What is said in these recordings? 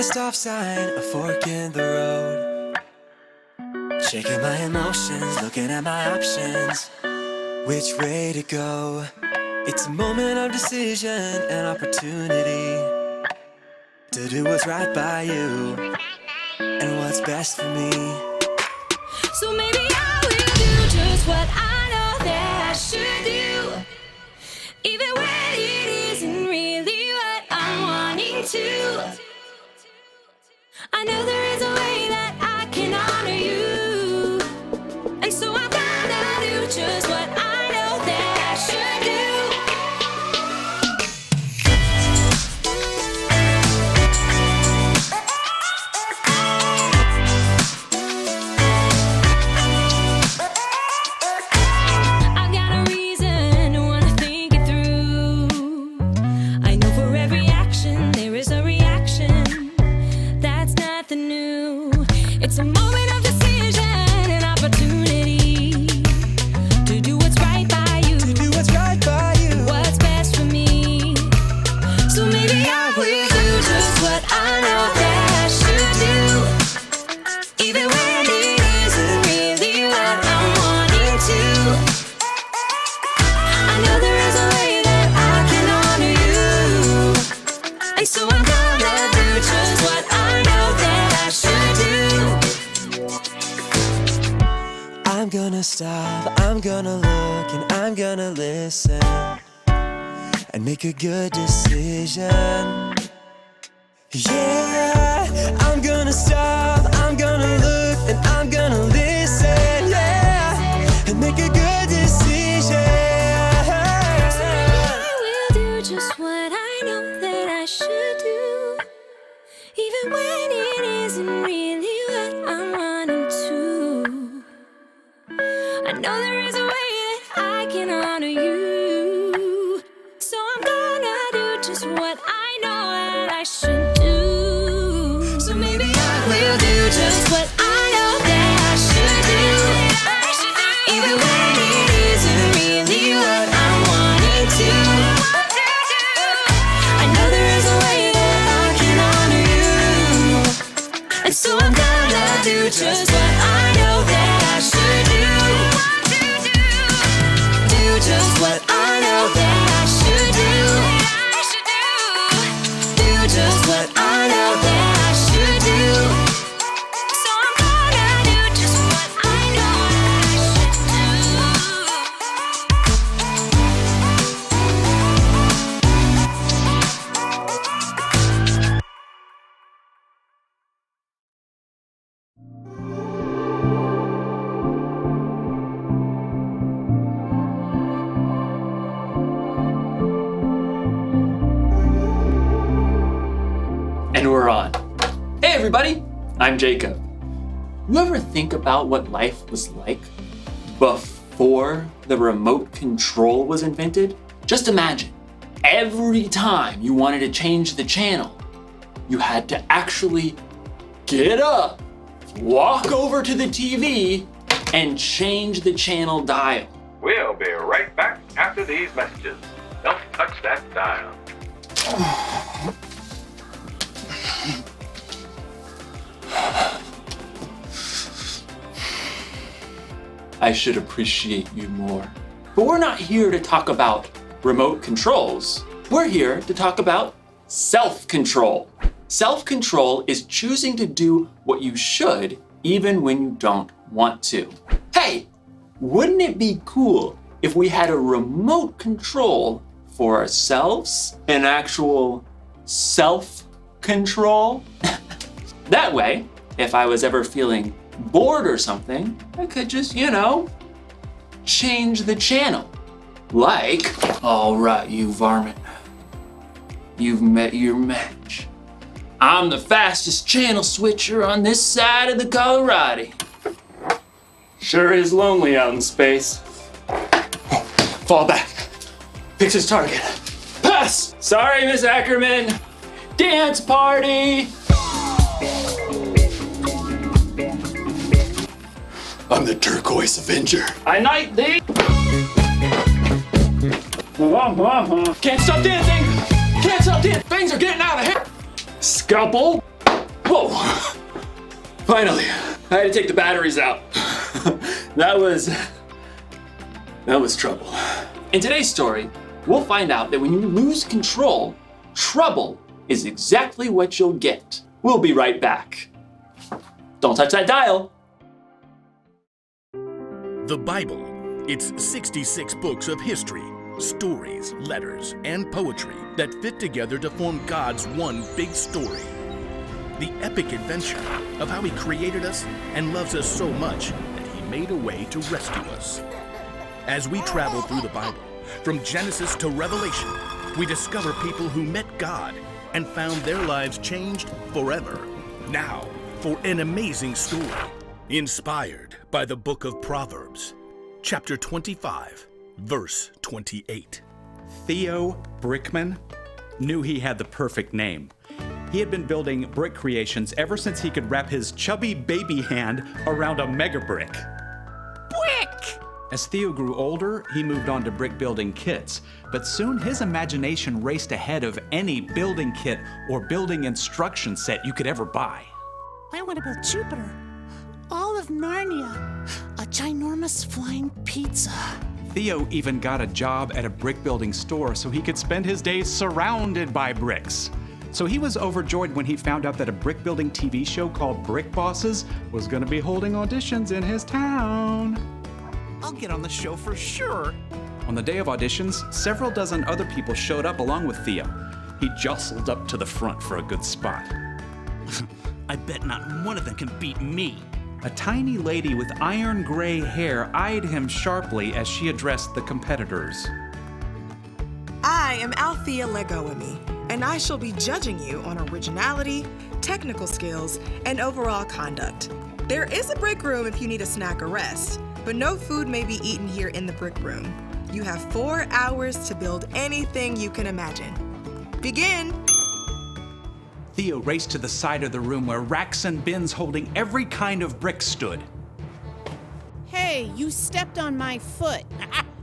a stop sign, a fork in the road. Shaking my emotions, looking at my options. Which way to go? It's a moment of decision, an opportunity to do what's right by you and what's best for me. So maybe I will do just what I know that I should do, even when it isn't really what I'm wanting to. I know there is a way that I can honor you, and so I'm gonna do just what I know that I should do. I've got a reason to wanna think it through. I know for every action there is a reaction. That's nothing new. It's a moment of decision, an opportunity to do what's right by you, To do what's right by you. what's best for me. So maybe I will do just what I know that I should do, even when it isn't really what I'm wanting to. I know there is a way that I can honor you, and so I'm gonna do just what I know that I should do. I'm gonna stop, I'm gonna look, and I'm gonna listen and make a good decision. Yeah, I'm gonna stop, I'm gonna look, and I'm gonna listen, yeah, and make a good decision. I will do just what I know that I should do, even when it isn't really what I'm wanting to. I know there is a way that I can honor you, so I'm gonna do just what I know that I should do. So maybe I will do just what I know that I should do, even when it isn't really what I'm wanting to. I know there is a way that I can honor you, and so I'm gonna do just what I know that I should do. Do just what I know that I should do. Do just what I know that I should do. So I'm gonna do just what I know that I should And we're on. Hey everybody, I'm Jacob. You ever think about what life was like before the remote control was invented? Just imagine, every time you wanted to change the channel, you had to actually get up, walk over to the TV, and change the channel dial. We'll be right back after these messages. Don't touch that dial. I should appreciate you more. But we're not here to talk about remote controls. We're here to talk about self-control. Self-control is choosing to do what you should even when you don't want to. Hey, wouldn't it be cool if we had a remote control for ourselves? An actual self-control? That way, if I was ever feeling bored or something, I could just, change the channel. Like, all right, you varmint. You've met your match. I'm the fastest channel switcher on this side of the Colorado. Sure is lonely out in space. Fall back. Picks his target. Pass! Sorry, Miss Ackerman. Dance party! I'm the Turquoise Avenger. I knight thee! Can't stop dancing! Can't stop dancing! Things are getting out of hand! Scalpel! Whoa! Finally, I had to take the batteries out. That was trouble. In today's story, we'll find out that when you lose control, trouble is exactly what you'll get. We'll be right back. Don't touch that dial. The Bible. It's 66 books of history, stories, letters, and poetry that fit together to form God's one big story. The epic adventure of how He created us and loves us so much that He made a way to rescue us. As we travel through the Bible, from Genesis to Revelation, we discover people who met God and found their lives changed forever. Now, for an amazing story, inspired by the book of Proverbs, chapter 25, verse 28. Theo Brickman knew he had the perfect name. He had been building brick creations ever since he could wrap his chubby baby hand around a mega brick. Brick! As Theo grew older, he moved on to brick building kits, but soon his imagination raced ahead of any building kit or building instruction set you could ever buy. I want to build Jupiter, all of Narnia, a ginormous flying pizza. Theo even got a job at a brick building store so he could spend his days surrounded by bricks. So he was overjoyed when he found out that a brick building TV show called Brick Bosses was going to be holding auditions in his town. I'll get on the show for sure. On the day of auditions, several dozen other people showed up along with Theo. He jostled up to the front for a good spot. I bet not one of them can beat me. A tiny lady with iron gray hair eyed him sharply as she addressed the competitors. I am Althea Legoami, and I shall be judging you on originality, technical skills, and overall conduct. There is a break room if you need a snack or rest, but no food may be eaten here in the brick room. You have 4 hours to build anything you can imagine. Begin! Theo raced to the side of the room where racks and bins holding every kind of brick stood. Hey, you stepped on my foot.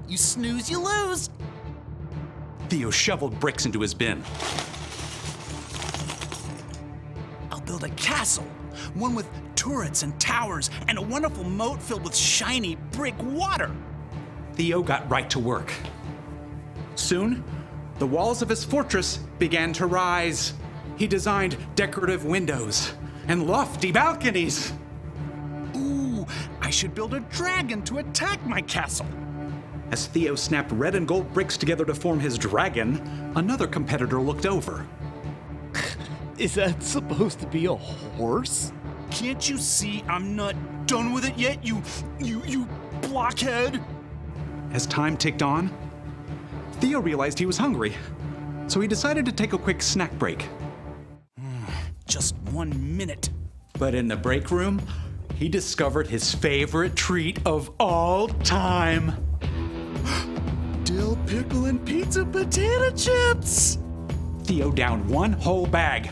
You snooze, you lose. Theo shoveled bricks into his bin. I'll build a castle, one with turrets and towers and a wonderful moat filled with shiny brick water. Theo got right to work. Soon, the walls of his fortress began to rise. He designed decorative windows and lofty balconies. Ooh, I should build a dragon to attack my castle. As Theo snapped red and gold bricks together to form his dragon, another competitor looked over. Is that supposed to be a horse? Can't you see I'm not done with it yet, you blockhead? As time ticked on, Theo realized he was hungry, so he decided to take a quick snack break. Just 1 minute. But in the break room, he discovered his favorite treat of all time. Dill pickle and pizza potato chips! Theo downed one whole bag.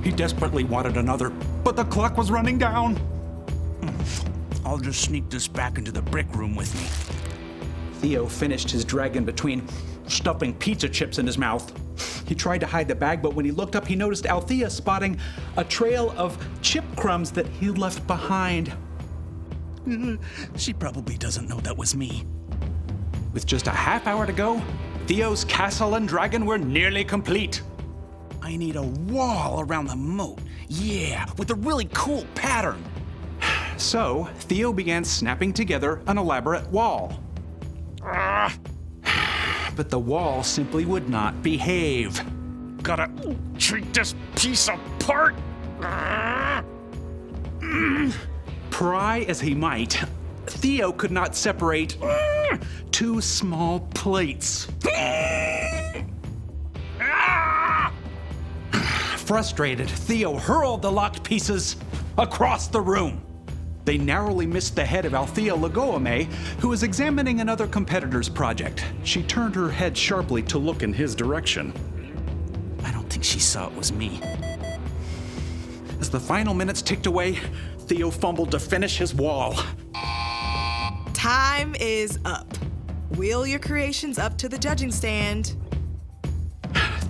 He desperately wanted another, but the clock was running down. I'll just sneak this back into the brick room with me. Theo finished his dragon between stuffing pizza chips in his mouth. He tried to hide the bag, but when he looked up, he noticed Althea spotting a trail of chip crumbs that he left behind. She probably doesn't know that was me. With just a half hour to go, Theo's castle and dragon were nearly complete. I need a wall around the moat. Yeah, with a really cool pattern. So, Theo began snapping together an elaborate wall. But the wall simply would not behave. Gotta treat this piece apart. Pry as he might, Theo could not separate two small plates. Frustrated, Theo hurled the locked pieces across the room. They narrowly missed the head of Althea Legoame, who was examining another competitor's project. She turned her head sharply to look in his direction. I don't think she saw it was me. As the final minutes ticked away, Theo fumbled to finish his wall. Time is up. Wheel your creations up to the judging stand.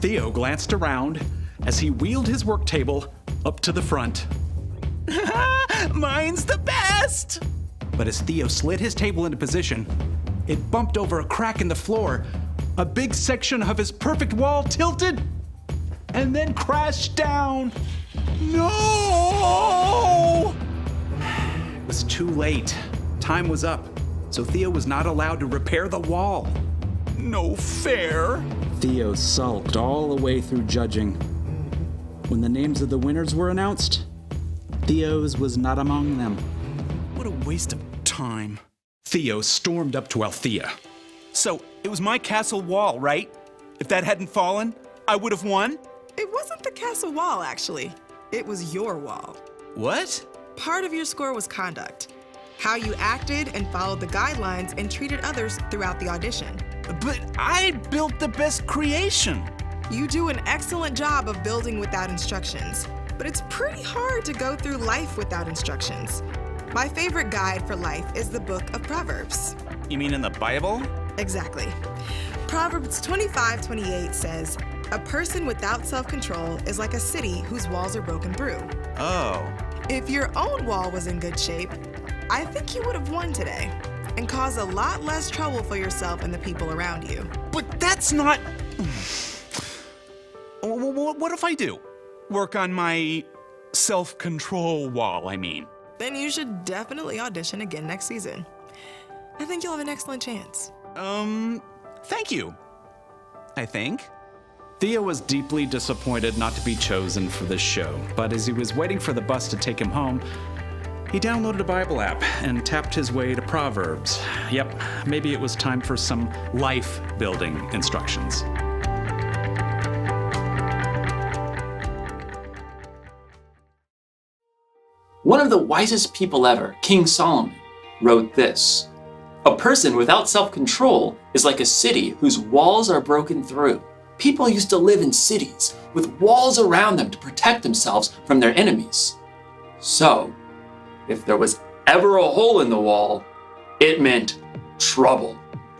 Theo glanced around as he wheeled his work table up to the front. Mine's the best! But as Theo slid his table into position, it bumped over a crack in the floor. A big section of his perfect wall tilted and then crashed down. No! It was too late. Time was up, so Theo was not allowed to repair the wall. No fair. Theo sulked all the way through judging. When the names of the winners were announced, Theo's was not among them. What a waste of time. Theo stormed up to Althea. So, it was my castle wall, right? If that hadn't fallen, I would have won? It wasn't the castle wall, actually. It was your wall. What? Part of your score was conduct. How you acted and followed the guidelines and treated others throughout the audition. But I built the best creation. You do an excellent job of building without instructions, but it's pretty hard to go through life without instructions. My favorite guide for life is the book of Proverbs. You mean in the Bible? Exactly. Proverbs 25:28 says, "A person without self-control is like a city whose walls are broken through." Oh. If your own wall was in good shape, I think you would have won today and caused a lot less trouble for yourself and the people around you. But that's not... What if I do? Work on my self-control wall, I mean. Then you should definitely audition again next season. I think you'll have an excellent chance. Thank you. I think. Theo was deeply disappointed not to be chosen for this show, but as he was waiting for the bus to take him home, he downloaded a Bible app and tapped his way to Proverbs. Yep, maybe it was time for some life-building instructions. One of the wisest people ever, King Solomon, wrote this: "A person without self-control is like a city whose walls are broken through." People used to live in cities with walls around them to protect themselves from their enemies. So, if there was ever a hole in the wall, it meant trouble.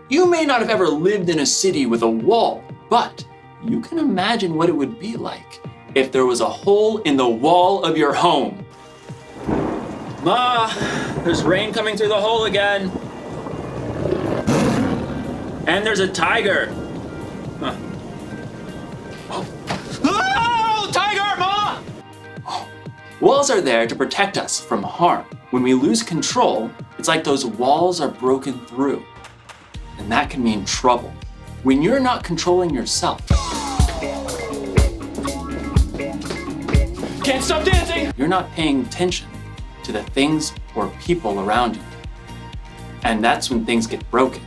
You may not have ever lived in a city with a wall, but you can imagine what it would be like if there was a hole in the wall of your home. Ma, there's rain coming through the hole again. And there's a tiger. Huh. Oh, tiger, Ma! Walls are there to protect us from harm. When we lose control, it's like those walls are broken through. And that can mean trouble. When you're not controlling yourself. Can't stop dancing! You're not paying attention to the things or people around you. And that's when things get broken.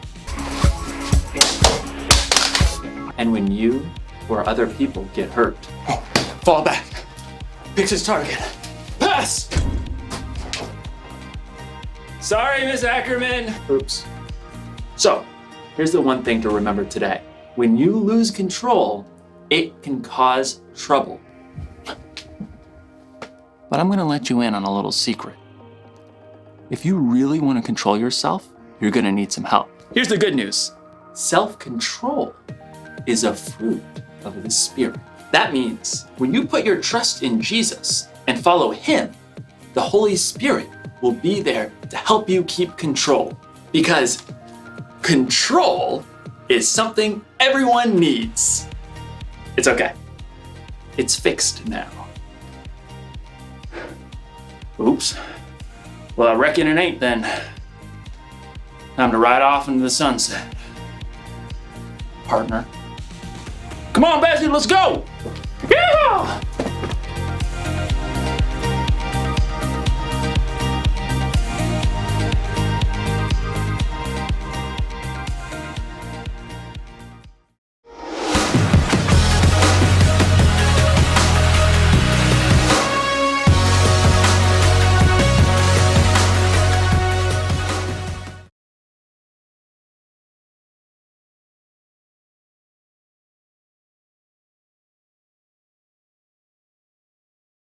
And when you or other people get hurt. Oh, fall back. Picks his target. Pass! Sorry, Miss Ackerman. Oops. So, here's the one thing to remember today. When you lose control, it can cause trouble. But I'm gonna let you in on a little secret. If you really want to control yourself, you're gonna need some help. Here's the good news. Self-control is a fruit of the Spirit. That means when you put your trust in Jesus and follow Him, the Holy Spirit will be there to help you keep control. Because control is something everyone needs. It's okay. It's fixed now. Oops. Well, I reckon it ain't then. Time to ride off into the sunset. Partner. Come on, Bessie, let's go! Yeah!